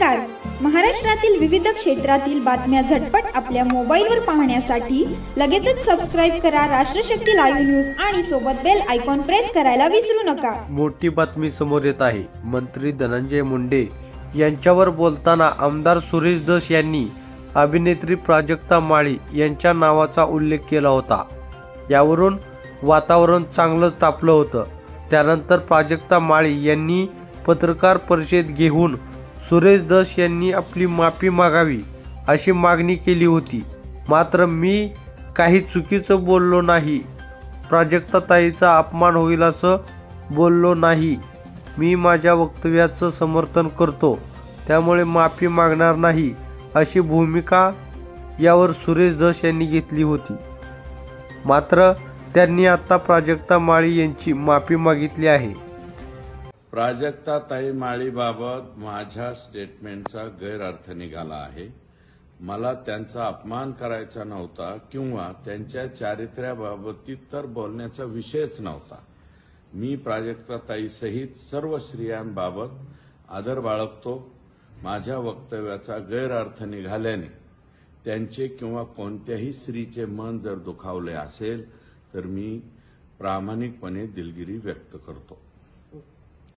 नमस्कार. महाराष्ट्रातील विविध क्षेत्रातील बातम्या झटपट आपल्या मोबाईलवर पाहण्यासाठी लगेचच सबस्क्राईब करा राष्ट्रशक्ती लाईव्ह न्यूज आणि सोबत बेल आयकॉन प्रेस करायला विसरू नका. मोठी बातमी समोर येत आहे. मंत्री धनंजय मुंडे यांच्यावर बोलताना आमदार सुरेश धस यांनी अभिनेत्री प्राजक्ता माळी यांच्या नावाचा उल्लेख केला होता. यावरून वातावरण चांगलंच तापलं होतं. त्यानंतर प्राजक्ता माळी यांनी पत्रकार परिषद घेऊन सुरेश धस यांनी आपली माफी मागावी अशी मागणी केली होती. मात्र मी काही चुकीचं बोललो नाही, प्राजक्ताताईचा अपमान होईल असं बोललो नाही. मी माझ्या वक्तव्याचं समर्थन करतो, त्यामुळे माफी मागणार नाही अशी भूमिका यावर सुरेश धस यांनी घेतली होती. मात्र त्यांनी आता प्राजक्ता माळी यांची माफी मागितली आहे. प्राजक्ताताई माळीबाबत माझ्या स्टेटमेंटचा गैरअर्थ निघाला आहे. मला त्यांचा अपमान करायचा नव्हता किंवा त्यांच्या चारित्र्याबाबतीत तर बोलण्याचा विषयच नव्हता. मी प्राजक्ताताई सहित सर्व स्त्रियांबाबत आदर बाळगतो. माझ्या वक्तव्याचा गैरअर्थ निघाल्याने त्यांचे किंवा कोणत्याही स्त्रीचे मन जर दुखावले असेल तर मी प्रामाणिकपणे दिलगिरी व्यक्त करतो.